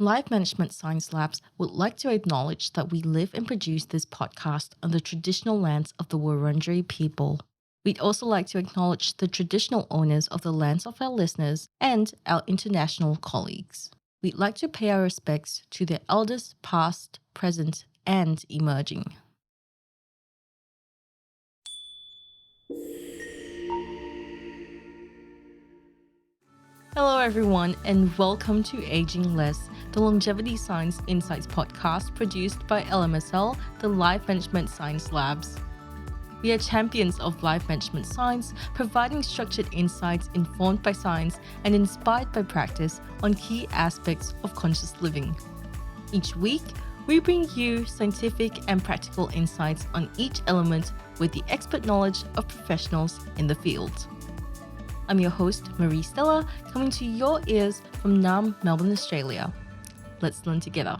Life Management Science Labs would like to acknowledge that we live and produce this podcast on the traditional lands of the Wurundjeri people. We'd also like to acknowledge the traditional owners of the lands of our listeners and our international colleagues. We'd like to pay our respects to their elders past, present, and emerging. Hello, everyone, and welcome to Aging Less, the Longevity Science Insights podcast produced by LMSL, the Life Management Science Labs. We are champions of life management science, providing structured insights informed by science and inspired by practice on key aspects of conscious living. Each week, we bring you scientific and practical insights on each element with the expert knowledge of professionals in the field. I'm your host, Marie Stella, coming to your ears from Naarm, Melbourne, Australia. Let's learn together.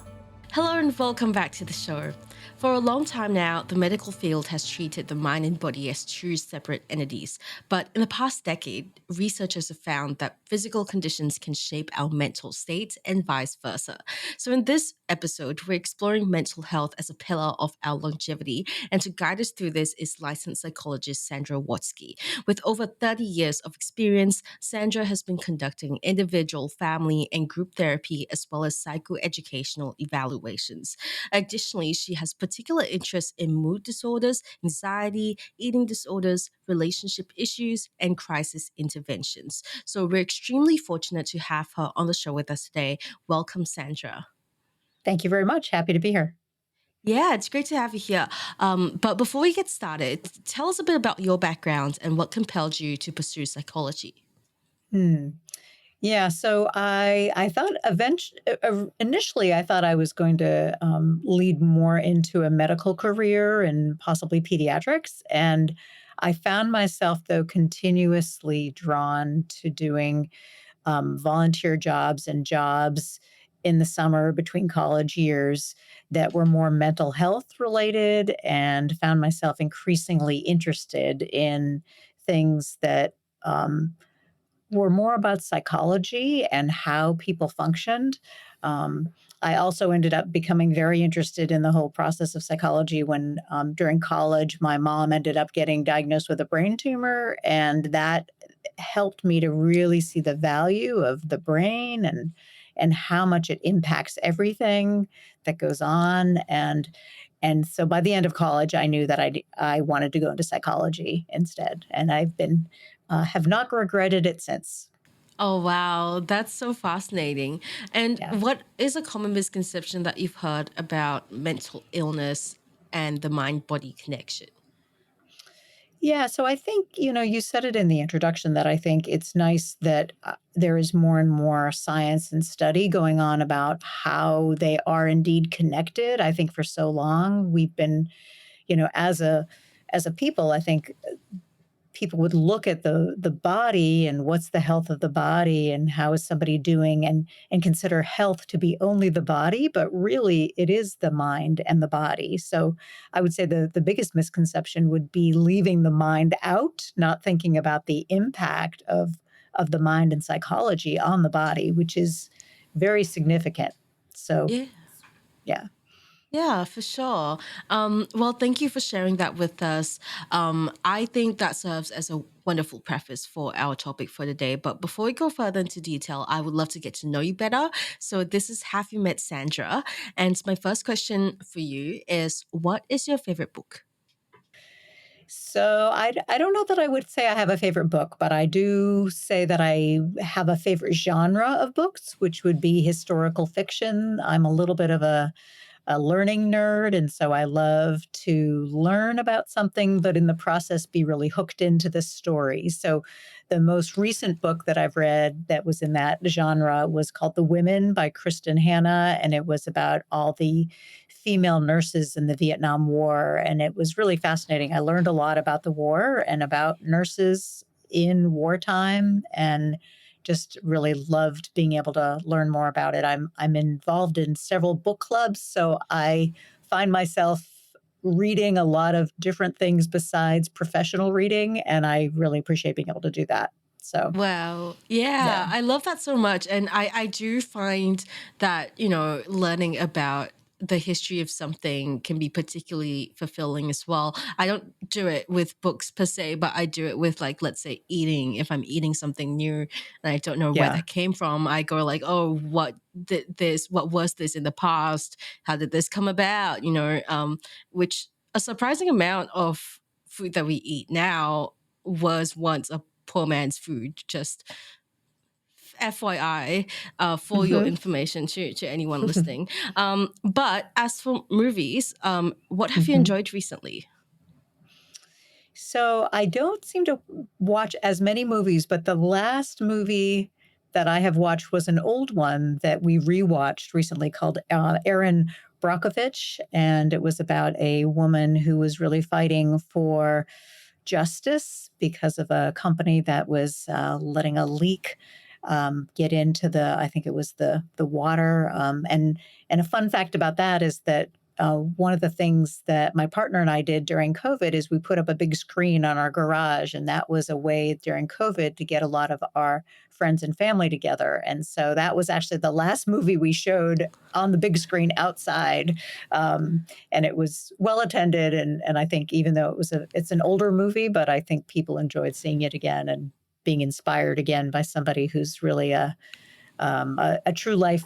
Hello and welcome back to the show. For a long time now, the medical field has treated the mind and body as two separate entities. But in the past decade, researchers have found that physical conditions can shape our mental state and vice versa. So in this episode, we're exploring mental health as a pillar of our longevity. And to guide us through this is licensed psychologist Sandra Wartski. With over 30 years of experience, Sandra has been conducting individual, family, and group therapy as well as psychoeducational evaluations. Additionally, she has particular interest in mood disorders, anxiety, eating disorders, relationship issues, and crisis interventions. So we're extremely fortunate to have her on the show with us today. Welcome, Sandra. Thank you very much. Happy to be here. Yeah, it's great to have you here. But before we get started, tell us a bit about your background and what compelled you to pursue psychology. Hmm. Yeah, so I thought initially I thought I was going to lead more into a medical career and possibly pediatrics, and I found myself though continuously drawn to doing volunteer jobs and jobs in the summer between college years that were more mental health related, and found myself increasingly interested in things that were more about psychology and how people functioned. Um, I also ended up becoming very interested in the whole process of psychology when, during college, my mom ended up getting diagnosed with a brain tumor, and that helped me to really see the value of the brain and how much it impacts everything that goes on. And so by the end of college, I knew that I wanted to go into psychology instead, and I've been have not regretted it since. Oh, wow. That's so fascinating. And Yeah. what is a common misconception that you've heard about mental illness and the mind body connection? Yeah, so I think, you said it in the introduction that I think it's nice that there is more and more science and study going on about how they are indeed connected. I think for so long we've been, as a people, I think people would look at the body and what's the health of the body and how is somebody doing and consider health to be only the body, but really it is the mind and the body. So I would say the biggest misconception would be leaving the mind out, not thinking about the impact of the mind and psychology on the body, which is very significant. So Yeah. yeah. Yeah, for sure. Well, thank you for sharing that with us. I think that serves as a wonderful preface for our topic for today. But before we go further into detail, I would love to get to know you better. So, this is Have You Met Sandra? And my first question for you is, what is your favorite book? So I don't know that I would say I have a favorite book, but I do say that I have a favorite genre of books, which would be historical fiction. I'm a little bit of a learning nerd, and so I love to learn about something, but in the process be really hooked into the story. So the most recent book that I've read that was in that genre was called The Women by Kristen Hanna, and it was about all the female nurses in the Vietnam War, and it was really fascinating. I learned a lot about the war and about nurses in wartime, and just really loved being able to learn more about it. I'm involved in several book clubs, so I find myself reading a lot of different things besides professional reading, and I really appreciate being able to do that. So, Wow. yeah. Yeah, I love that so much. And I do find that, learning about the history of something can be particularly fulfilling as well. I don't do it with books per se, but I do it with, like, let's say eating. If I'm eating something new and I don't know where Yeah. that came from, I go like, oh, what was this in the past? How did this come about? Which a surprising amount of food that we eat now was once a poor man's food. Just FYI, for your Hmm. information to anyone listening. But as for movies, what have you Hmm. enjoyed recently? So I don't seem to watch as many movies, but the last movie that I have watched was an old one that we rewatched recently called Erin Brockovich. And it was about a woman who was really fighting for justice because of a company that was letting a leak get into I think it was the water. And a fun fact about that is that one of the things that my partner and I did during COVID is we put up a big screen on our garage, and that was a way during COVID to get a lot of our friends and family together. And so that was actually the last movie we showed on the big screen outside. And it was well attended. And I think even though it's an older movie, but I think people enjoyed seeing it again and being inspired again by somebody who's really a true life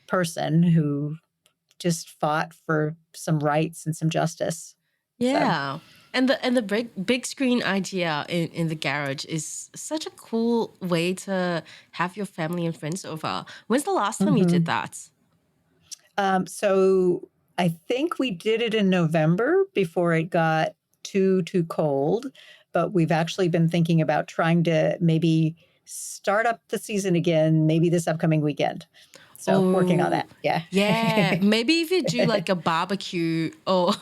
person who just fought for some rights and some justice. So, Yeah. And the big screen idea in the garage is such a cool way to have your family and friends over. When's the last time you did mhm. that? So I think we did it in November before it got too cold, but we've actually been thinking about trying to maybe start up the season again, maybe this upcoming weekend. So working on Oh, that. Yeah. yeah. Maybe if you do like a barbecue, or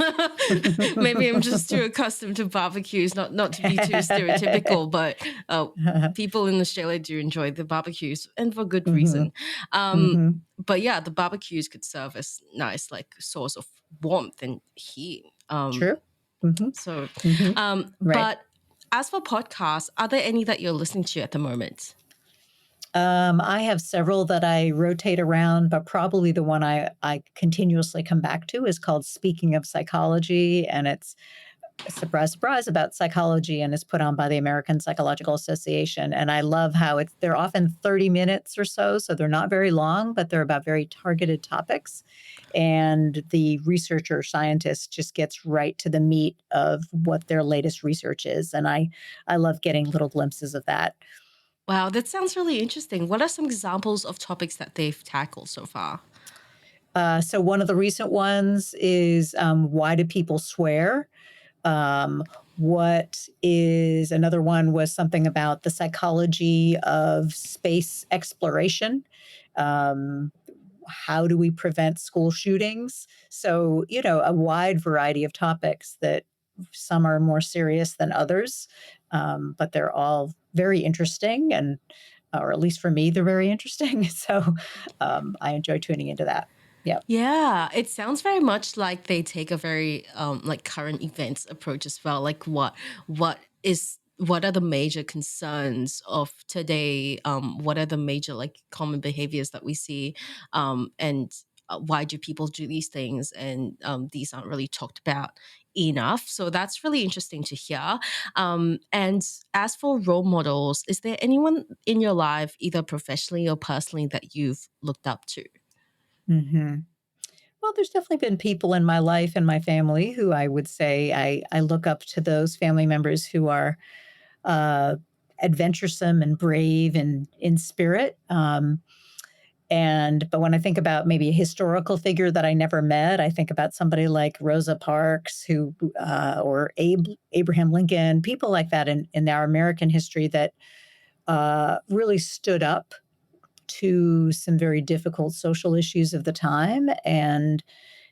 maybe I'm just too accustomed to barbecues, not to be too stereotypical, but people in Australia do enjoy the barbecues, and for good Mhm. reason. Um, Mhm. but yeah, the barbecues could serve as nice like source of warmth and heat. True. Mhm. So, Mhm. Right. but as for podcasts, are there any that you're listening to at the moment? I have several that I rotate around, but probably the one I continuously come back to is called Speaking of Psychology, and it's surprise, surprise about psychology, and it's put on by the American Psychological Association. And I love how they're often 30 minutes or so, so they're not very long, but they're about very targeted topics. And the researcher scientist just gets right to the meat of what their latest research is. And I love getting little glimpses of that. Wow, that sounds really interesting. What are some examples of topics that they've tackled so far? So one of the recent ones is why do people swear? Um, what is another one was something about the psychology of space exploration. Um, how do we prevent school shootings? So, a wide variety of topics that some are more serious than others, but they're all very interesting. And, or at least for me, they're very interesting. So I enjoy tuning into that. Yeah. Yeah, it sounds very much like they take a very like current events approach as well. Like what are the major concerns of today? What are the major like common behaviors that we see? And why do people do these things? And these aren't really talked about enough. So that's really interesting to hear. And as for role models, is there anyone in your life, either professionally or personally, that you've looked up to? Hmm. Well, there's definitely been people in my life and my family who I would say I look up to those family members who are uh, adventuresome and brave and in spirit. But when I think about maybe a historical figure that I never met, I think about somebody like Rosa Parks, or Abraham Lincoln, people like that in our American history that really stood up to some very difficult social issues of the time and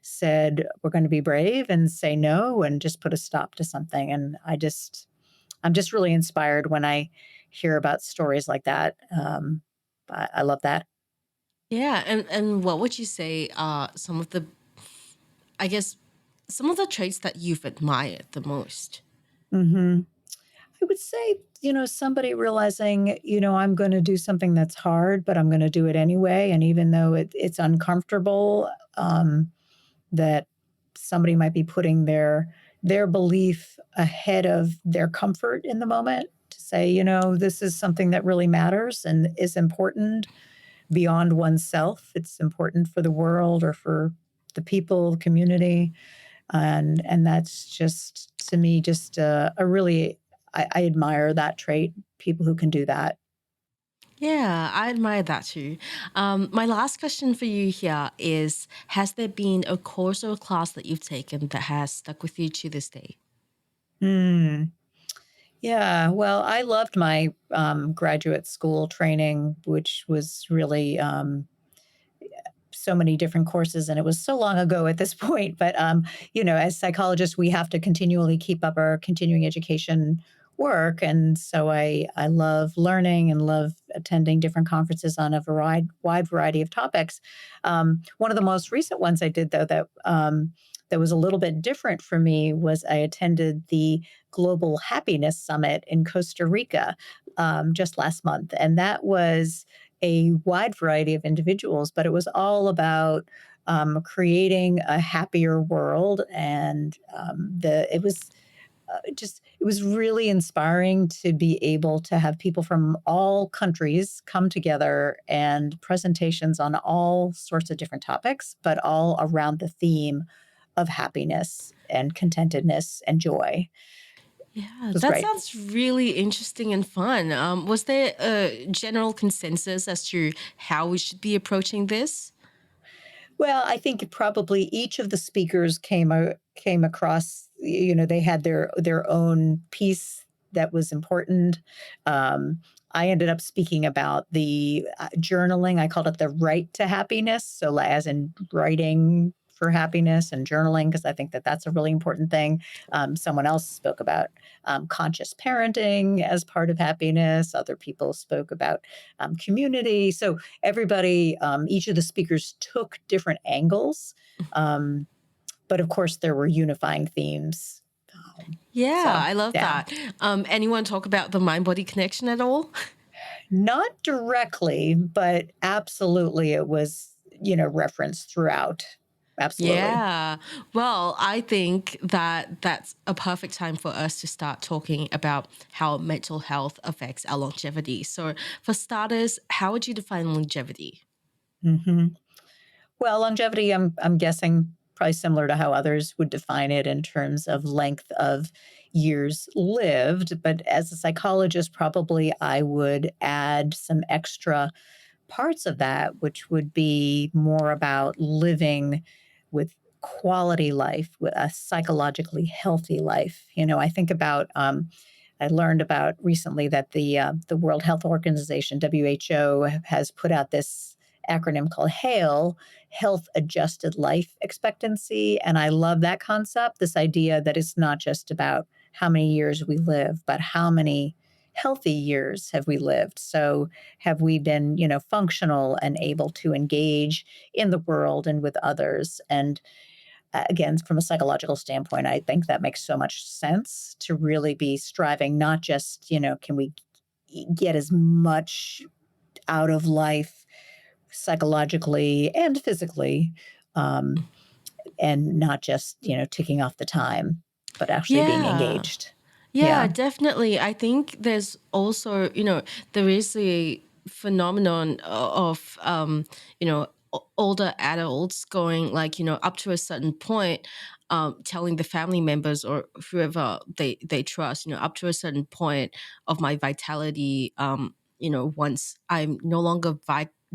said, we're going to be brave and say no and just put a stop to something. And I'm just really inspired when I hear about stories like that. I love that. Yeah, and what would you say are some of the, I guess, some of the traits that you've admired the most? Hmm. I would say, somebody realizing, I'm going to do something that's hard, but I'm going to do it anyway. And even though it's uncomfortable, that somebody might be putting their belief ahead of their comfort in the moment to say, this is something that really matters and is important beyond oneself. It's important for the world or for the people, the community, and that's just to me just a really I admire that trait. People who can do that. Yeah, I admire that too. My last question for you here is: has there been a course or a class that you've taken that has stuck with you to this day? Hmm. Yeah. Well, I loved my graduate school training, which was really so many different courses, and it was so long ago at this point. But as psychologists, we have to continually keep up our continuing education work, and so I love learning and love attending different conferences on a wide variety of topics. One of the most recent ones I did, though, that was a little bit different for me was I attended the Global Happiness Summit in Costa Rica just last month, and that was a wide variety of individuals, but it was all about creating a happier world. And it was it was really inspiring to be able to have people from all countries come together and presentations on all sorts of different topics, but all around the theme of happiness and contentedness and joy. Yeah, It was that great. sounds really interesting and fun. Was there a general consensus as to how we should be approaching this? Well, I think probably each of the speakers came across, they had their own piece that was important. I ended up speaking about the journaling. I called it the right to happiness. So, as in writing for happiness and journaling, because I think that that's a really important thing. Someone else spoke about conscious parenting as part of happiness. Other people spoke about community. So, everybody, each of the speakers took different angles. Um, but of course, there were unifying themes. Yeah, So, I love yeah, that. Anyone talk about the mind body connection at all? not directly, but absolutely it was, referenced throughout. Absolutely. Yeah. Well, I think that that's a perfect time for us to start talking about how mental health affects our longevity. So, for starters, how would you define longevity? hmm Well, longevity, I'm guessing probably similar to how others would define it in terms of length of years lived. But as a psychologist, probably I would add some extra parts of that, which would be more about living with quality life, with a psychologically healthy life. I think about, I learned about recently that the World Health Organization (WHO) has put out this acronym called HALE, Health Adjusted Life Expectancy, and I love that concept. This idea that it's not just about how many years we live, but how many healthy years have we lived. So have we been, functional and able to engage in the world and with others? And again, from a psychological standpoint, I think that makes so much sense to really be striving, not just, can we get as much out of life psychologically and physically, um, and not just, ticking off the time, but actually being Yeah. engaged. Yeah, Yeah. definitely. I think there's also, there is a phenomenon of, older adults going like, up to a certain point, telling the family members or whoever they trust, up to a certain point of my vitality, once I'm no longer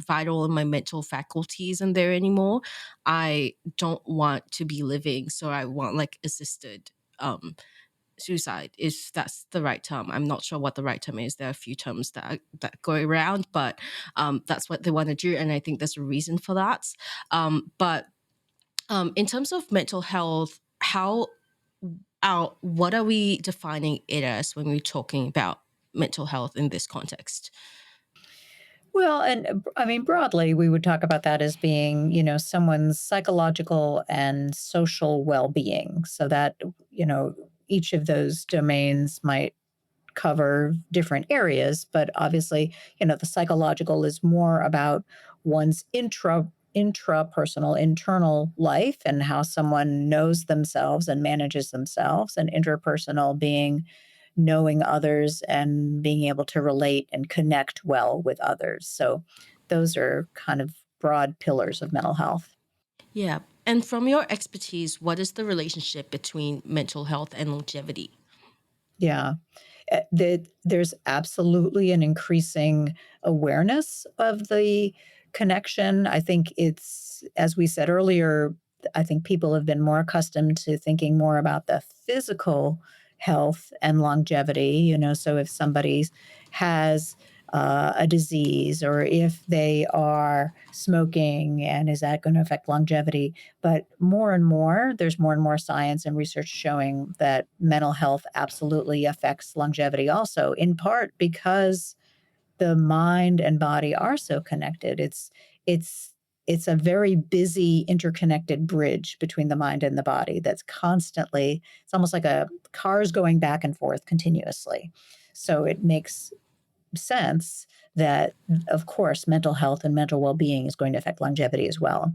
vital in my mental faculties and there anymore, I don't want to be living. So I want like assisted suicide, if that's the right term. I'm not sure what the right term is. There are a few terms that go around, but that's what they want to do, and I think there's a reason for that. But in terms of mental health, how what are we defining it as when we're talking about mental health in this context? Well, and I mean, broadly, we would talk about that as being, someone's psychological and social well being. So that, each of those domains might cover different areas, but obviously, the psychological is more about one's intrapersonal internal life and how someone knows themselves and manages themselves, and interpersonal being knowing others and being able to relate and connect well with others. So those are kind of broad pillars of mental health. Yeah. And from your expertise, what is the relationship between mental health and longevity? Yeah. There's absolutely an increasing awareness of the connection. I think it's, as we said earlier, I think people have been more accustomed to thinking more about the physical health and longevity. So if somebody has a disease, or if they are smoking, and is that going to affect longevity? But there's more and more science and research showing that mental health absolutely affects longevity also, in part because the mind and body are so connected. It's it's a very busy interconnected bridge between the mind and the body that's constantly, it's almost like a cars going back and forth continuously. So it makes sense that, of course, mental health and mental well-being is going to affect longevity as well.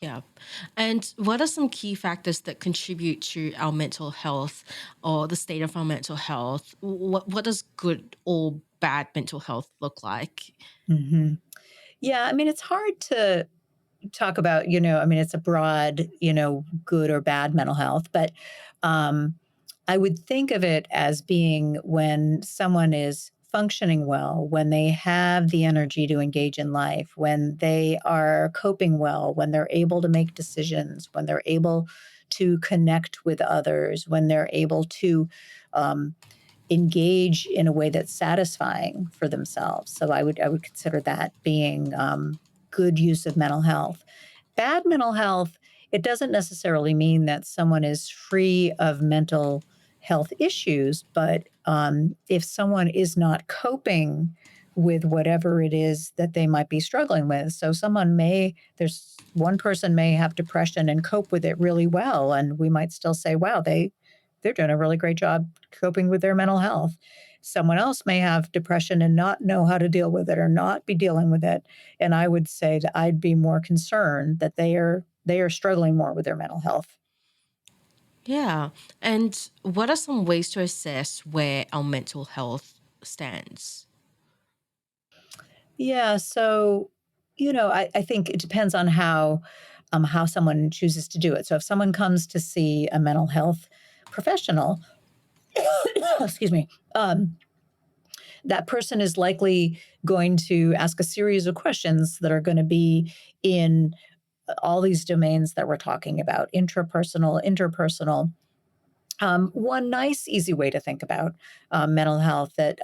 Yeah. And what are some key factors that contribute to our mental health or the state of our mental health? What does good or bad mental health look like? hmm Yeah, I mean, it's hard to talk about, it's a broad, good or bad mental health, but um, I would think of it as being when someone is functioning well, when they have the energy to engage in life, when they are coping well, when they're able to make decisions, when they're able to connect with others, when they're able to um, engage in a way that's satisfying for themselves. So I would consider that being good use of mental health. Bad mental health, it doesn't necessarily mean that someone is free of mental health issues, but if someone is not coping with whatever it is that they might be struggling with. So there's one person may have depression and cope with it really well, and we might still say, wow, they're doing a really great job coping with their mental health. Someone else may have depression and not know how to deal with it, or not be dealing with it. And I would say that I'd be more concerned that they are struggling more with their mental health. Yeah. And what are some ways to assess where our mental health stands? Yeah, so I think it depends on how someone chooses to do it. So if someone comes to see a mental health professional, excuse me, that person is likely going to ask a series of questions that are going to be in all these domains that we're talking about: intrapersonal, interpersonal. One nice, easy way to think about mental health that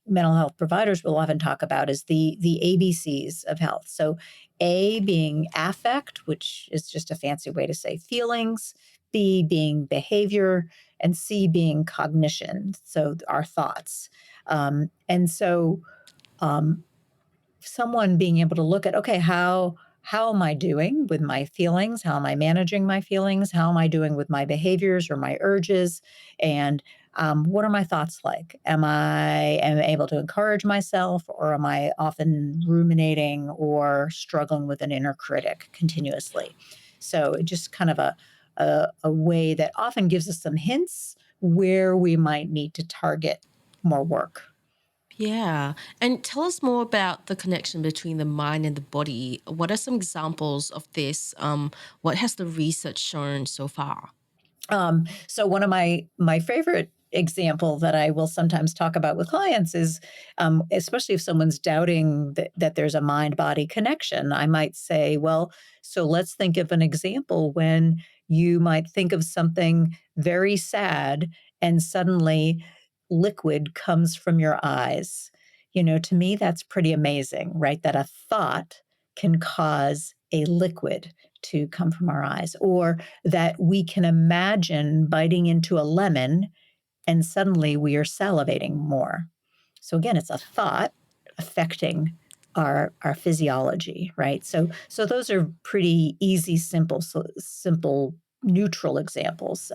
mental health providers will often talk about is the ABCs of health. So, A being affect, which is just a fancy way to say feelings, B being behavior, and C being cognition, so our thoughts. And so, um, someone being able to look at, okay, how am I doing with my feelings? How am I managing my feelings? How am I doing with my behaviors or my urges? And what are my thoughts like? Am I able to encourage myself, or am I often ruminating or struggling with an inner critic continuously? So it just kind of a way that often gives us some hints where we might need to target more work. Yeah. And tell us more about the connection between the mind and the body. What are some examples of this? What has the research shown so far? So one of my favorite example that I will sometimes talk about with clients is, especially if someone's doubting that there's a mind body connection, I might say, well, so let's think of an example when you might think of something very sad, and suddenly liquid comes from your eyes. To me, that's pretty amazing, right? That a thought can cause a liquid to come from our eyes, or that we can imagine biting into a lemon and suddenly we are salivating more. So again, it's a thought affecting our physiology, right? So those are pretty easy, simple, neutral examples.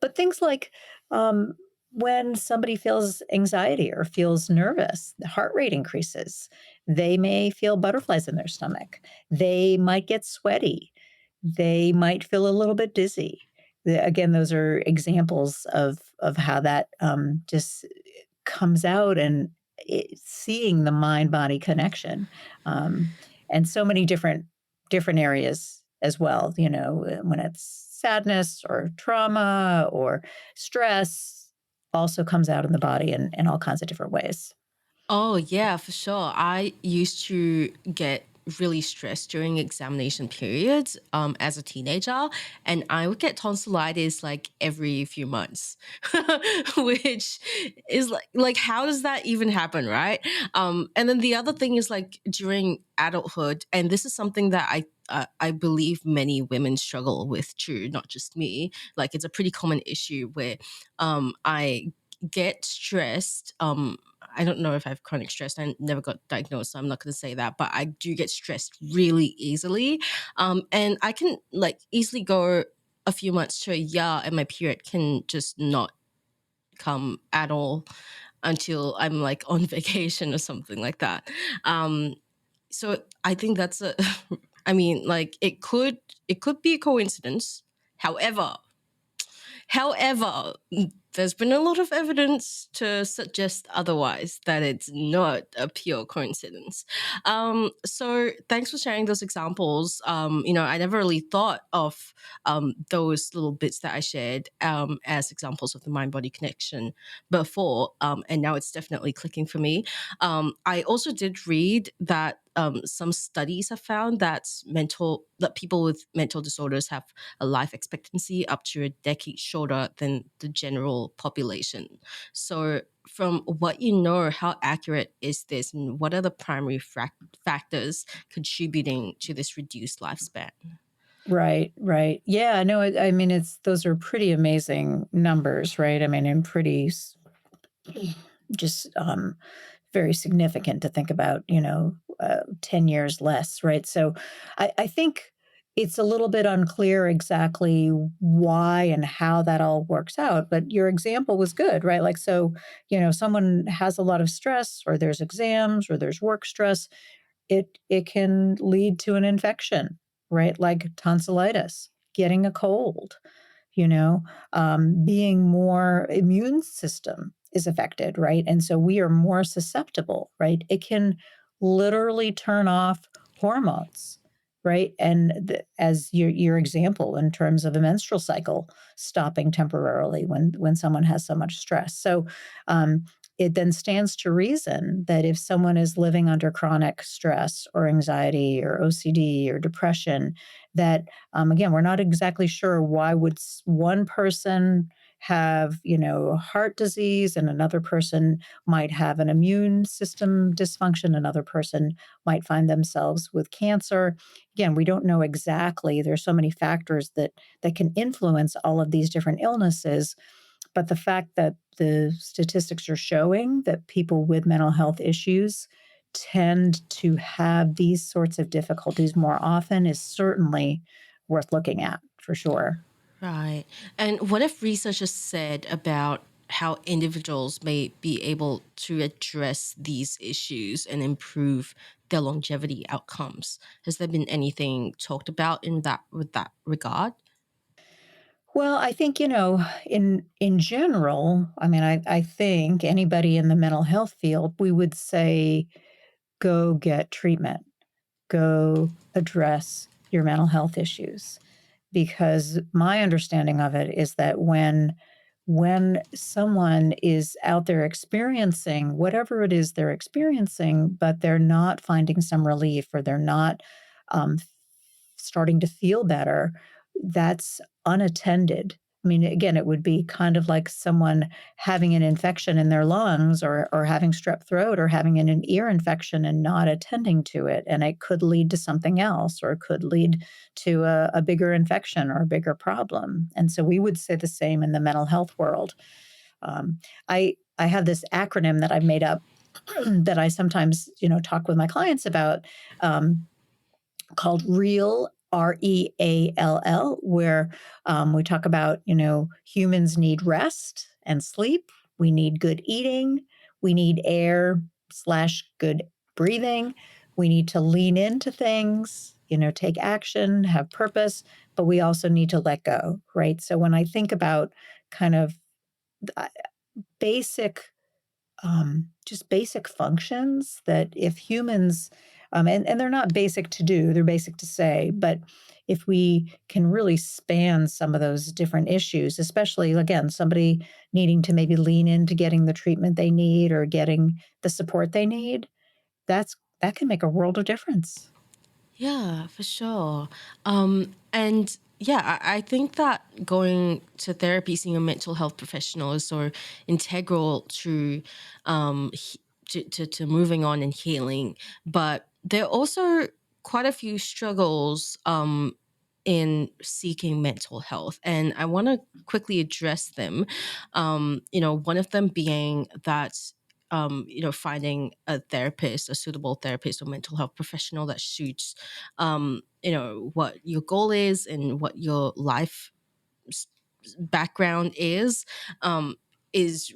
But things like, um, when somebody feels anxiety or feels nervous, the heart rate increases. They may feel butterflies in their stomach. They might get sweaty. They might feel a little bit dizzy. Again, those are examples of how that just comes out, and seeing the mind body connection, um, and so many different areas as well. When it's sadness or trauma or stress, also comes out in the body in all kinds of different ways. Oh, yeah, for sure. I used to get really stressed during examination periods as a teenager, and I would get tonsillitis like every few months, which is like how does that even happen, right? And then the other thing is like during adulthood, and this is something that I believe many women struggle with too, not just me. Like it's a pretty common issue where I get stressed. I don't know if I have chronic stress. I never got diagnosed, so I'm not going to say that. But I do get stressed really easily, and I can like easily go a few months to a year, and my period can just not come at all until I'm like on vacation or something like that. Um, so I think that's a. I mean, like it could be a coincidence. However, However, there's been a lot of evidence to suggest otherwise, that it's not a pure coincidence. So thanks for sharing those examples. I never really thought of those little bits that I shared as examples of the mind body connection before. And now it's definitely clicking for me. I also did read that some studies have found that people with mental disorders have a life expectancy up to a decade shorter than the general population. So, from what you know, how accurate is this, and what are the primary factors contributing to this reduced lifespan? Right, right. Yeah, no, I mean, those are pretty amazing numbers, right? I mean, and just very significant to think about, 10 years less, right? So I think it's a little bit unclear exactly why and how that all works out. But your example was good, right? Like, so, someone has a lot of stress, or there's exams, or there's work stress, it can lead to an infection, right? Like tonsillitis, getting a cold, being more immune system is affected, right? And so we are more susceptible, right? It can literally turn off hormones, right? And as your example in terms of a menstrual cycle stopping temporarily when someone has so much stress. So it then stands to reason that if someone is living under chronic stress or anxiety or OCD or depression, that again, we're not exactly sure why would one person have, heart disease, and another person might have an immune system dysfunction. Another person might find themselves with cancer. Again, we don't know exactly. There's so many factors that can influence all of these different illnesses. But the fact that the statistics are showing that people with mental health issues tend to have these sorts of difficulties more often is certainly worth looking at for sure. Right. And what if researchers said about how individuals may be able to address these issues and improve their longevity outcomes? Has there been anything talked about in that with that regard? Well, I think, in general, I mean, I think anybody in the mental health field, we would say go get treatment, go address your mental health issues. Because my understanding of it is that when someone is out there experiencing whatever it is they're experiencing, but they're not finding some relief, or they're not um, starting to feel better, that's unattended. I mean, again, it would be kind of like someone having an infection in their lungs, or having strep throat, or having an ear infection and not attending to it. And it could lead to something else, or it could lead to a bigger infection or a bigger problem. And so we would say the same in the mental health world. I have this acronym that I've made up that I sometimes, talk with my clients about, um, called REAL, REALL, where we talk about, humans need rest and sleep. We need good eating. We need air slash good breathing. We need to lean into things, take action, have purpose, but we also need to let go, right? So when I think about kind of uh, basic just basic functions that if humans, and they're not basic to do, they're basic to say, but if we can really span some of those different issues, especially again, somebody needing to maybe lean into getting the treatment they need or getting the support they need, that can make a world of difference. Yeah, for sure. And yeah, I think that going to therapy, seeing a mental health professional is so integral to, to moving on and healing. But there are also quite a few struggles in seeking mental health, and I want to quickly address them. One of them being that finding a therapist, a suitable therapist or mental health professional that suits, what your goal is and what your life s- background is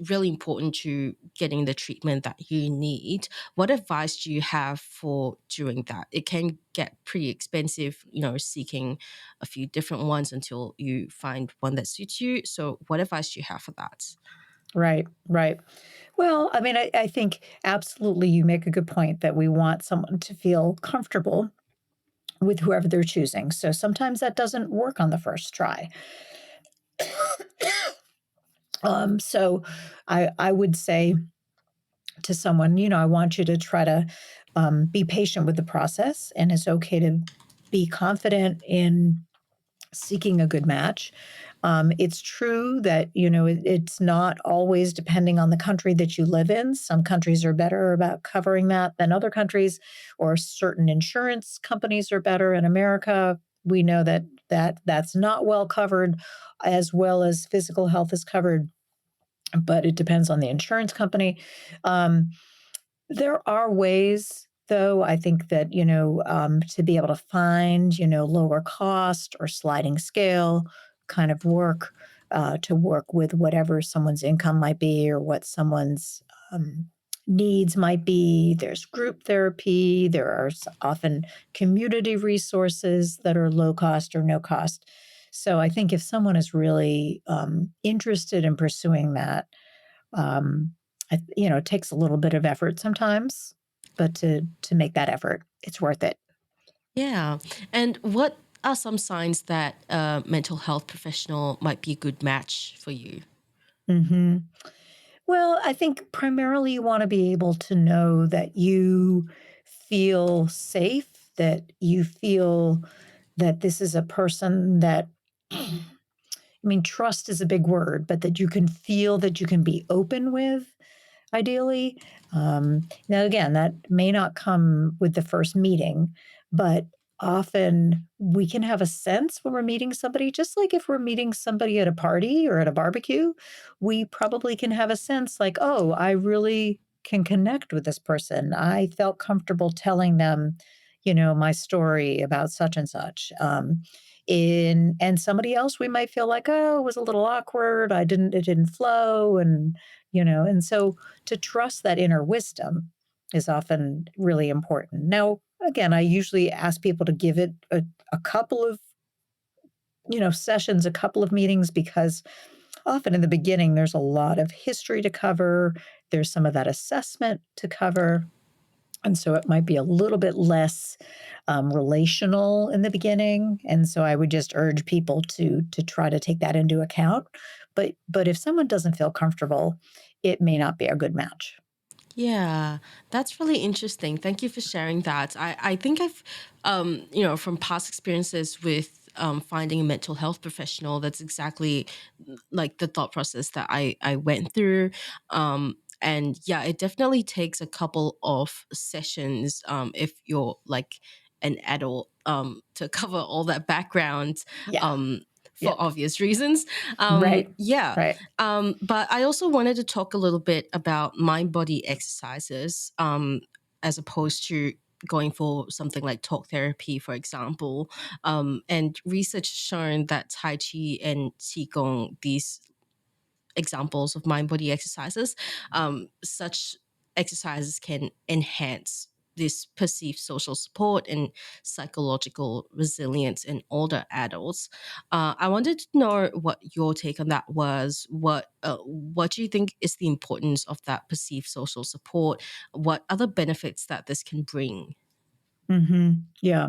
really important to getting the treatment that you need. What advice do you have for doing that? It can get pretty expensive, seeking a few different ones until you find one that suits you. So, what advice do you have for that? Right, right. Well, I mean, I think absolutely you make a good point that we want someone to feel comfortable with whoever they're choosing. So sometimes that doesn't work on the first try. So I would say to someone, I want you to try to be patient with the process, and it's okay to be confident in seeking a good match. It's true that it's not always depending on the country that you live in. Some countries are better about covering that than other countries, or certain insurance companies are better. In America, we know that's not well covered, as well as physical health is covered, but it depends on the insurance company. Um, there are ways, though, I think that, to be able to find, lower cost or sliding scale kind of work, to work with whatever someone's income might be or what someone's um, needs might be. There's group therapy. There are often community resources that are low cost or no cost. So I think if someone is really interested in pursuing that, um, it takes a little bit of effort sometimes, but to make that effort, it's worth it. Yeah. And what are some signs that a mental health professional might be a good match for you? hmm Well, I think primarily you want to be able to know that you feel safe, that you feel that this is a person that, I mean, trust is a big word, but that you can feel that you can be open with, ideally. Now, again, that may not come with the first meeting, but often we can have a sense when we're meeting somebody, just like if we're meeting somebody at a party or at a barbecue, we probably can have a sense like, oh, I really can connect with this person. I felt comfortable telling them, my story about such and such. And somebody else, we might feel like, oh, it was a little awkward. It didn't flow. And so to trust that inner wisdom is often really important. Now, again, I usually ask people to give it a couple of, sessions, a couple of meetings, because often in the beginning, there's a lot of history to cover. There's some of that assessment to cover. And so it might be a little bit less relational in the beginning. And so I would just urge people to try to take that into account. But if someone doesn't feel comfortable, it may not be a good match. Yeah, that's really interesting. Thank you for sharing that. I think I've, from past experiences with finding a mental health professional, that's exactly like the thought process that I went through. And yeah, it definitely takes a couple of sessions if you're like an adult to cover all that background Yeah. um, for Yep. obvious reasons. Right. Yeah. Right. But I also wanted to talk a little bit about mind body exercises as opposed to going for something like talk therapy, for example. And research has shown that Tai Chi and Qigong, these examples of mind body exercises, such exercises can enhance this perceived social support and psychological resilience in older adults. I wanted to know what your take on that was. What do you think is the importance of that perceived social support? What other benefits that this can bring? Yeah.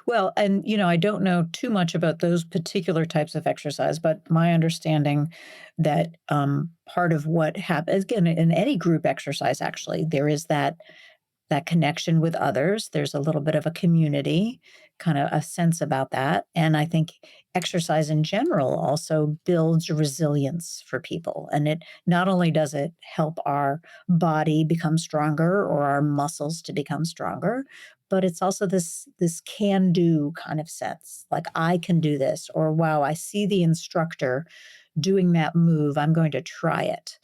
Well, and I don't know too much about those particular types of exercise, but my understanding that part of what happens again in any group exercise, actually, there is that connection with others. There's a little bit of a community, kind of a sense about that. And I think exercise in general also builds resilience for people. And it not only does it help our body become stronger or our muscles to become stronger, but it's also this can do kind of sense. Like I can do this, or wow, I see the instructor doing that move. I'm going to try it.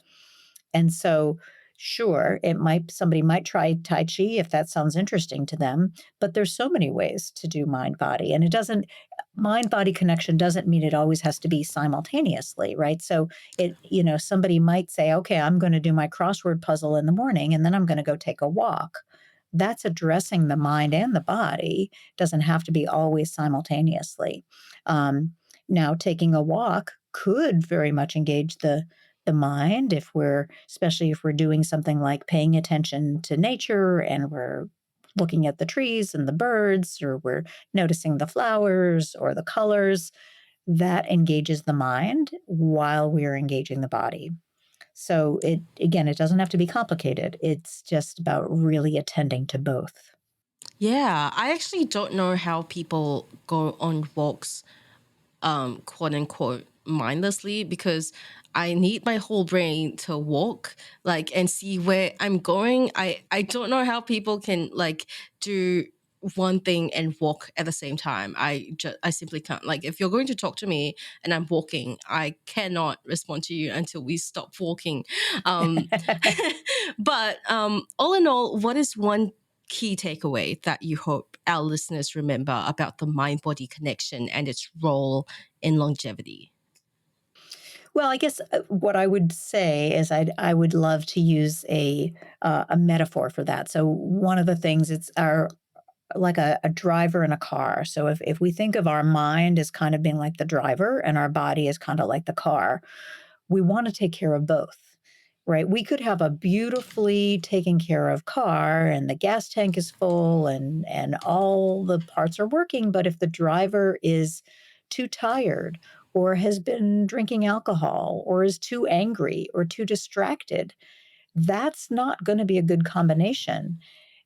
And so, sure, somebody might try Tai Chi if that sounds interesting to them, but there's so many ways to do mind body. And it doesn't mind body connection doesn't mean it always has to be simultaneously, right? So somebody might say, okay, I'm going to do my crossword puzzle in the morning and then I'm going to go take a walk. That's addressing the mind and the body, doesn't have to be always simultaneously. Now, taking a walk could very much engage the mind if especially if we're doing something like paying attention to nature and we're looking at the trees and the birds, or we're noticing the flowers or the colors. That engages the mind while we're engaging the body. So it doesn't have to be complicated. It's just about really attending to both. Yeah, I actually don't know how people go on walks, quote unquote, mindlessly, because I need my whole brain to walk, like, and see where I'm going. I don't know how people can like do one thing and walk at the same time. I simply can't. Like, if you're going to talk to me and I'm walking, I cannot respond to you until we stop walking. Um, but all in all, what is one key takeaway that you hope our listeners remember about the mind body connection and its role in longevity? Well, I guess what I would say is I would love to use a metaphor for that. So one of the things it's our like a driver in a car. So if we think of our mind as kind of being like the driver and our body is kind of like the car, we want to take care of both. Right? We could have a beautifully taken care of car and the gas tank is full and all the parts are working, but if the driver is too tired or has been drinking alcohol or is too angry or too distracted, that's not going to be a good combination,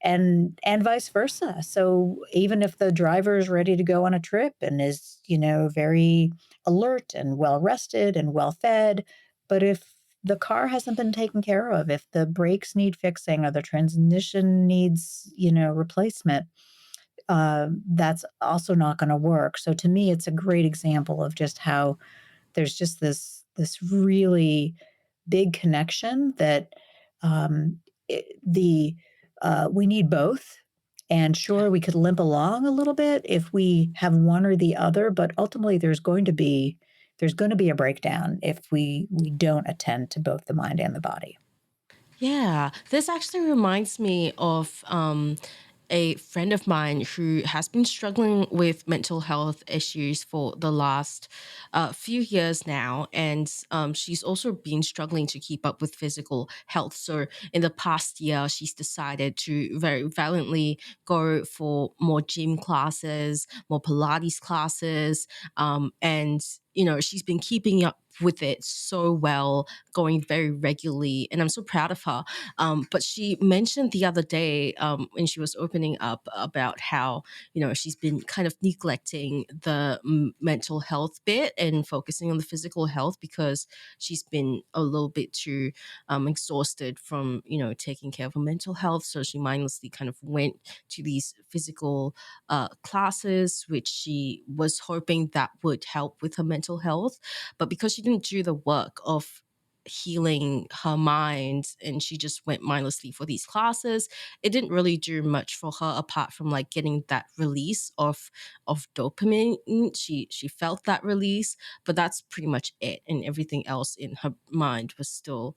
and vice versa. So even if the driver is ready to go on a trip and is very alert and well rested and well fed, but if the car hasn't been taken care of, if the brakes need fixing or the transmission needs replacement, that's also not going to work. So to me, it's a great example of just how there's just this really big connection that the we need both. And sure, we could limp along a little bit if we have one or the other, but ultimately there's going to be a breakdown if we don't attend to both the mind and the body. Yeah, this actually reminds me of a friend of mine who has been struggling with mental health issues for the last few years now. And she's also been struggling to keep up with physical health. So, in the past year, she's decided to very valiantly go for more gym classes, more Pilates classes. And, she's been keeping up with it so well, going very regularly, and I'm so proud of her. But she mentioned the other day, when she was opening up, about how she's been kind of neglecting the mental health bit and focusing on the physical health because she's been a little bit too exhausted from taking care of her mental health. So she mindlessly kind of went to these physical classes, which she was hoping that would help with her mental health. But because she didn't do the work of healing her mind, and she just went mindlessly for these classes. It didn't really do much for her apart from like getting that release of dopamine. She felt that release, but that's pretty much it, and everything else in her mind was still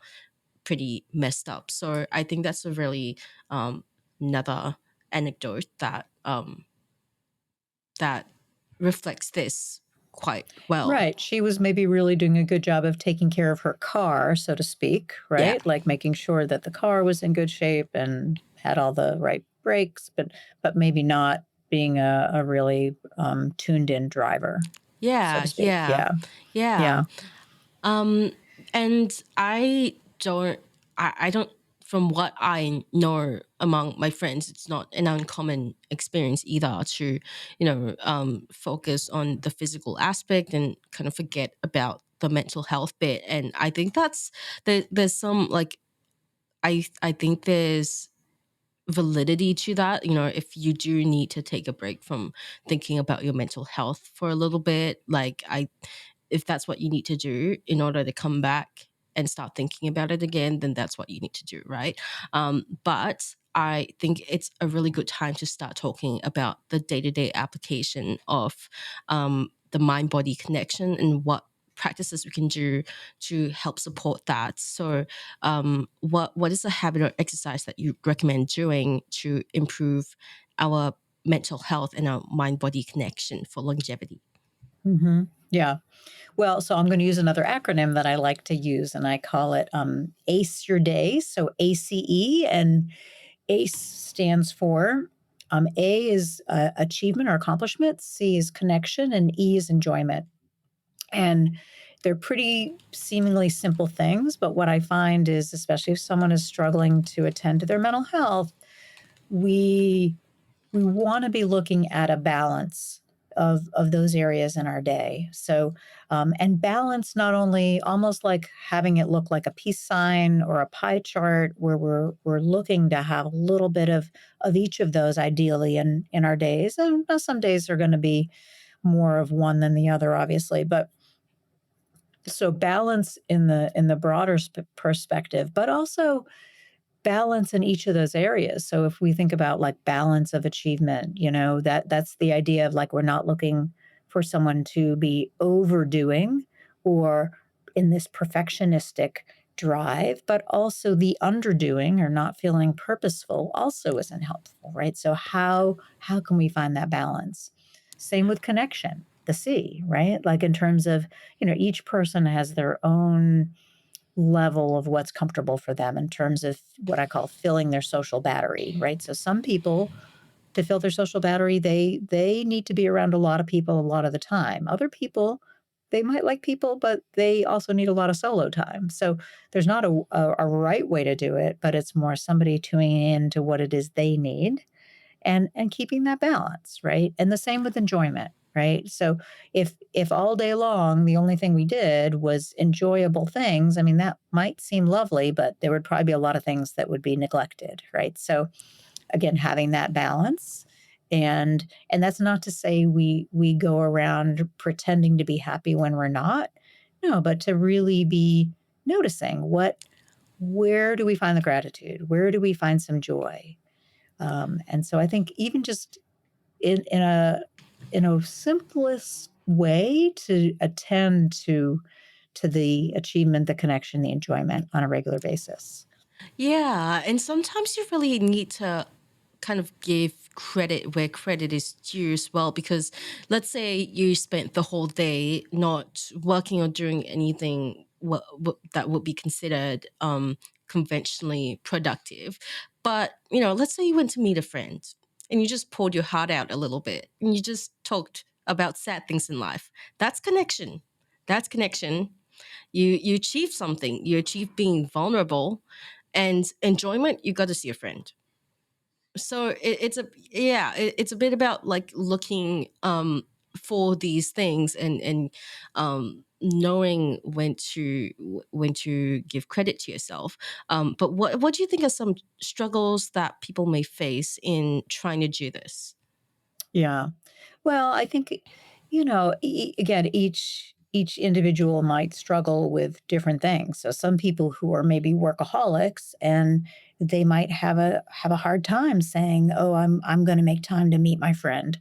pretty messed up. So I think that's a really another anecdote that reflects this quite well. Right. She was maybe really doing a good job of taking care of her car, so to speak, Yeah. right? Like making sure that the car was in good shape and had all the right brakes, but maybe not being a really tuned in driver, so to Yeah, speak. yeah, Yeah. yeah. Yeah. Um, and I don't, from what I know among my friends, it's not an uncommon experience either to, focus on the physical aspect and kind of forget about the mental health bit. And I think there's some like, I think there's validity to that. If you do need to take a break from thinking about your mental health for a little bit, like if that's what you need to do in order to come back and start thinking about it again, then that's what you need to do, right? But I think it's a really good time to start talking about the day-to-day application of the mind-body connection and what practices we can do to help support that. So what is a habit or exercise that you recommend doing to improve our mental health and our mind-body connection for longevity? Yeah. Well, so I'm going to use another acronym that I like to use, and I call it ACE Your Day. So ACE, and ACE stands for A is achievement or accomplishment, C is connection, and E is enjoyment. And they're pretty seemingly simple things, but what I find is, especially if someone is struggling to attend to their mental health, we we want to be looking at a balance of those areas in our day. So, and balance not only almost like having it look like a peace sign or a pie chart, where we're looking to have a little bit of each of those ideally in our days. And some days are going to be more of one than the other, obviously, but so balance in the broader perspective, but also balance in each of those areas. So if we think about like balance of achievement, that's the idea of like we're not looking for someone to be overdoing or in this perfectionistic drive, but also the underdoing or not feeling purposeful also isn't helpful, right? So how can we find that balance? Same with connection, the C, right? Like in terms of, each person has their own level of what's comfortable for them in terms of what I call filling their social battery, right? So some people, to fill their social battery, they need to be around a lot of people a lot of the time. Other people, they might like people, but they also need a lot of solo time. So there's not a right way to do it, but it's more somebody tuning in to what it is they need and keeping that balance, right? And the same with enjoyment, right? So if all day long the only thing we did was enjoyable things, I mean that might seem lovely, but there would probably be a lot of things that would be neglected, right? So again, having that balance, and that's not to say we go around pretending to be happy when we're not. No, but to really be noticing where do we find the gratitude? Where do we find some joy? And so I think even just in a simplest way to attend to the achievement, the connection, the enjoyment on a regular basis. Yeah, and sometimes you really need to kind of give credit where credit is due as well, because let's say you spent the whole day not working or doing anything that would be considered conventionally productive. But, let's say you went to meet a friend and you just poured your heart out a little bit and you just talked about sad things in life. That's connection. That's connection. You achieve something. You achieve being vulnerable, and enjoyment. You got to see a friend. So it's a bit about like looking for these things, and knowing when to give credit to yourself. But what do you think are some struggles that people may face in trying to do this? Yeah. Well, I think, again, each individual might struggle with different things. So some people who are maybe workaholics, and they might have a hard time saying, "Oh, I'm going to make time to meet my friend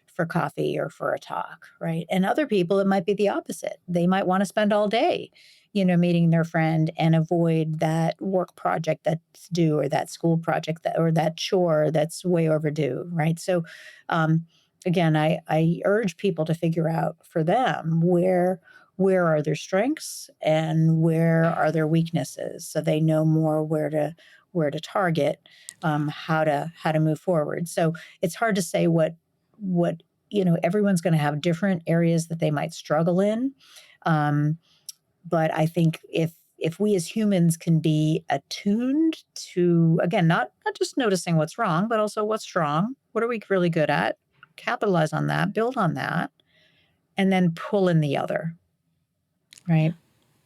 for coffee or for a talk," right? And other people, it might be the opposite. They might want to spend all day, meeting their friend and avoid that work project that's due, or that school project or that chore that's way overdue, right? So, um, again, I urge people to figure out for them where are their strengths and where are their weaknesses, so they know more where to target, how to move forward. So it's hard to say what everyone's going to have different areas that they might struggle in. Um, but I think if we as humans can be attuned to, again, not just noticing what's wrong, but also what's strong, what are we really good at, capitalize on that, build on that, and then pull in the other, right?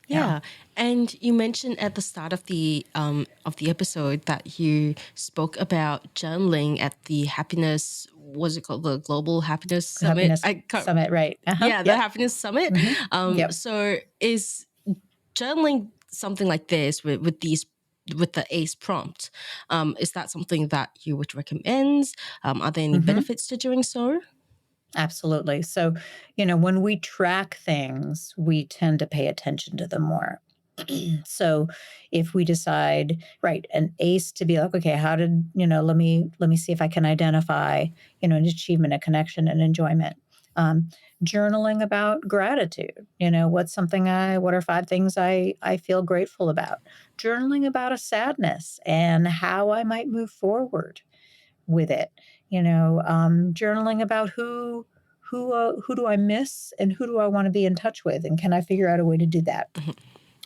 Yeah. Yeah, and you mentioned at the start of the episode that you spoke about journaling at the happiness. What's it called? The Global Happiness Summit. Happiness I can't. Summit, right? Yeah, the Yep. Happiness Summit. Hmm. Yep. So is journaling something like this with these with the ACE prompt? Is that something that you would recommend? Are there any Hmm. benefits to doing so? Absolutely. So, when we track things, we tend to pay attention to them more. So, if we decide, right, an ACE to be like, okay, how did, let me see if I can identify, an achievement, a connection, and enjoyment. Um, Journaling about gratitude, what are 5 things I feel grateful about? Journaling about a sadness and how I might move forward with it. Journaling about who do I miss and who do I want to be in touch with, and can I figure out a way to do that? Mhm.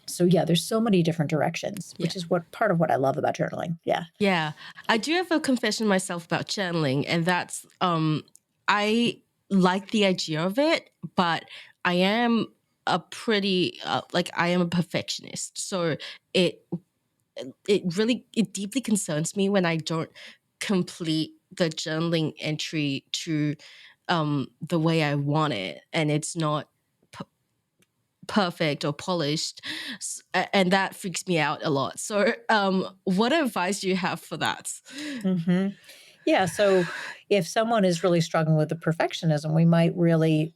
So yeah, there's so many different directions, Yeah. which is what part of what I love about journaling. Yeah. Yeah, I do have a confession myself about channeling, and that's I like the idea of it, but I am a pretty like I am a perfectionist, so it it deeply concerns me when I don't complete the journaling entry to the way I want it, and it's not perfect or polished, and that freaks me out a lot. So what advice do you have for that? Hmm. Yeah. So if someone is really struggling with the perfectionism, we might really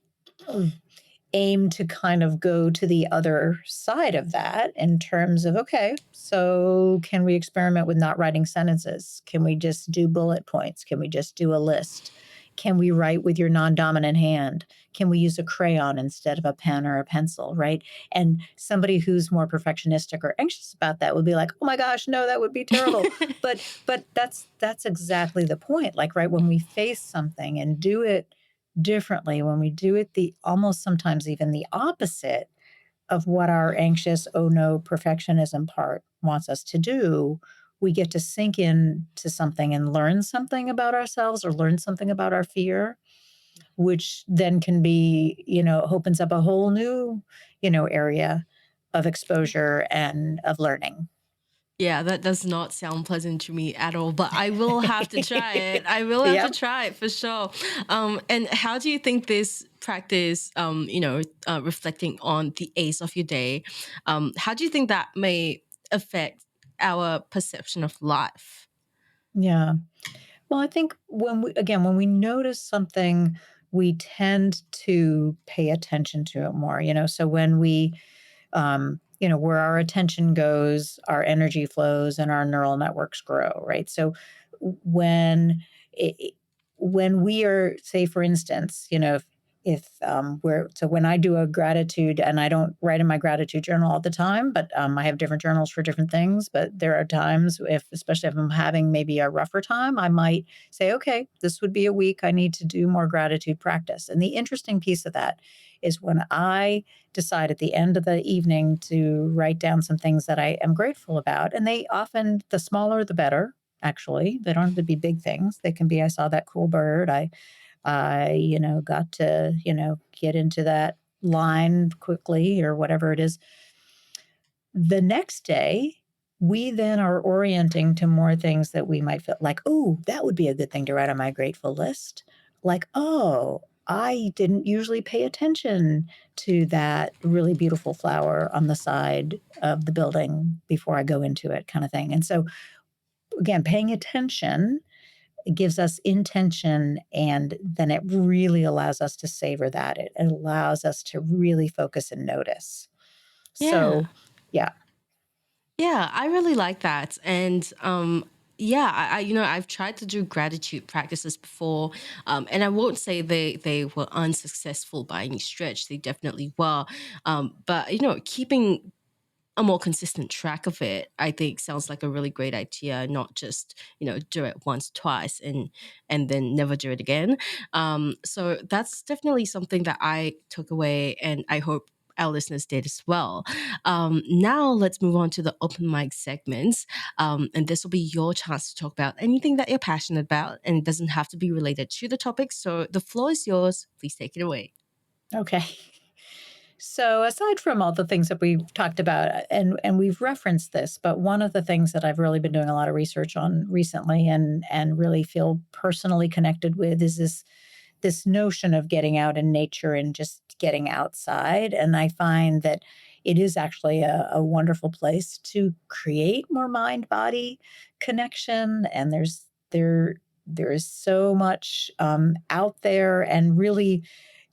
aim to kind of go to the other side of that in terms of, okay, so can we experiment with not writing sentences? Can we just do bullet points? Can we just do a list? Can we write with your non-dominant hand? Can we use a crayon instead of a pen or a pencil, right? And somebody who's more perfectionistic or anxious about that would be like, "Oh my gosh, no, that would be terrible." But that's exactly the point. Like, right, when we face something and do it differently, when we do it the almost sometimes even the opposite of what our anxious, oh no, perfectionism part wants us to do, we get to sink in to something and learn something about ourselves or learn something about our fear, which then can be, opens up a whole new, area of exposure and of learning. Yeah, that does not sound pleasant to me at all, but I will have to try it. I will have to Yep. try it for sure. And how do you think this practice, reflecting on the ace of your day, how do you think that may affect our perception of life? Yeah. Well, I think when we notice something, we tend to pay attention to it more, so when where our attention goes, our energy flows and our neural networks grow, right? So when it, when we are, say, for instance, if when I do a gratitude, and I don't write in my gratitude journal all the time, but I have different journals for different things. But there are times, especially if I'm having maybe a rougher time, I might say, okay, this would be a week I need to do more gratitude practice. And the interesting piece of that is when I decide at the end of the evening to write down some things that I am grateful about. And they often, the smaller the better, actually. They don't have to be big things. They can be, I saw that cool bird. I got to, get into that line quickly or whatever it is. The next day, we then are orienting to more things that we might feel like, oh, that would be a good thing to write on my grateful list. Like, oh, I didn't usually pay attention to that really beautiful flower on the side of the building before I go into it, kind of thing. And so, again, paying attention gives us intention, and then it really allows us to savor that. It allows us to really focus and notice. Yeah. So, yeah. Yeah, I really like that. And yeah, I've tried to do gratitude practices before, and I won't say they were unsuccessful by any stretch. They definitely were. But keeping a more consistent track of it, I think sounds like a really great idea. Not just do it once, twice, and then never do it again. So that's definitely something that I took away, and I hope our listeners did as well. Now let's move on to the open mic segments, and this will be your chance to talk about anything that you're passionate about, and it doesn't have to be related to the topic. So the floor is yours. Please take it away. Okay. So aside from all the things that we've talked about, and we've referenced this, but one of the things that I've really been doing a lot of research on recently, and really feel personally connected with, is this notion of getting out in nature and just getting outside. And I find that it is actually a wonderful place to create more mind body connection. And there is so much out there, and really,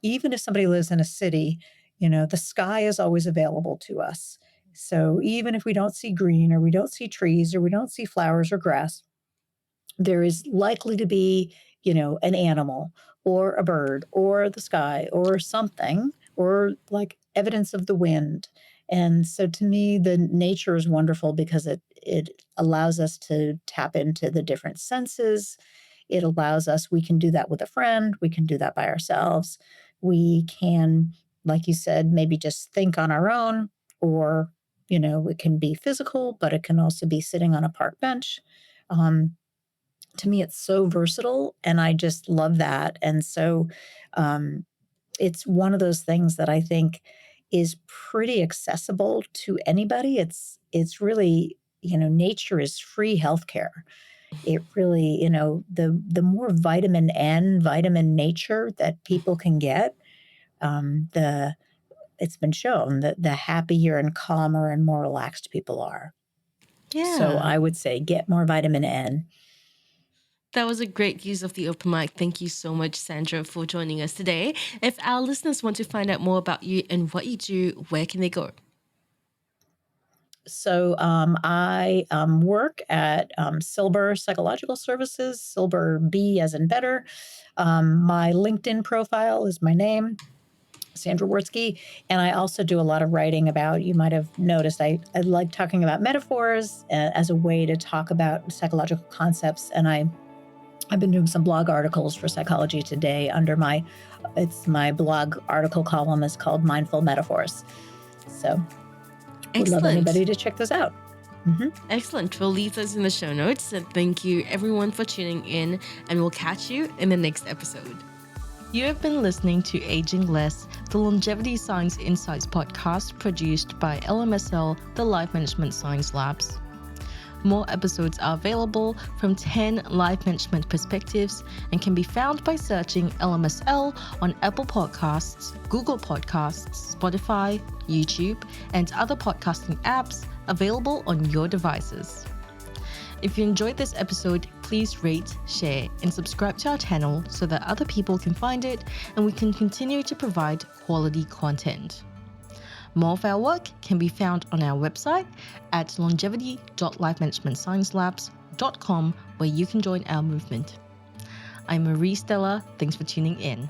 even if somebody lives in a city, the sky is always available to us. So even if we don't see green, or we don't see trees, or we don't see flowers or grass, there is likely to be, an animal or a bird or the sky or something, or like evidence of the wind. And so to me, the nature is wonderful because it allows us to tap into the different senses. It allows us, we can do that with a friend, we can do that by ourselves. We can, like you said, maybe just think on our own, or, it can be physical, but it can also be sitting on a park bench. Um, to me, it's so versatile, and I just love that. And so um, it's one of those things that I think is pretty accessible to anybody. It's really, nature is free healthcare. It really, the more vitamin N, vitamin nature that people can get, the it's been shown that the happier and calmer and more relaxed people are. So Yeah. I would say get more vitamin N. That was a great use of the open mic. Thank you so much, Sandra, for joining us today. If our listeners want to find out more about you and what you do, where can they go? So I work at Silber Psychological Services, Silber B as in better. My LinkedIn profile is my name, Sandra Wartski. And I also do a lot of writing about, you might have noticed, I like talking about metaphors as a way to talk about psychological concepts. And I've been doing some blog articles for Psychology Today under my blog article column is called Mindful Metaphors. So would love Excellent. anybody to check those out. Mm-hmm. Excellent. We'll leave those in the show notes. And thank you, everyone, for tuning in. And we'll catch you in the next episode. You have been listening to Aging Less, the Longevity Science Insights podcast produced by LMSL, the Life Management Science Labs. More episodes are available from 10 life management perspectives and can be found by searching LMSL on Apple Podcasts, Google Podcasts, Spotify, YouTube, and other podcasting apps available on your devices. If you enjoyed this episode, please rate, share, and subscribe to our channel so that other people can find it and we can continue to provide quality content. More of our work can be found on our website at longevity.lifemanagementsciencelabs.com, where you can join our movement. I'm Marie Stella. Thanks for tuning in.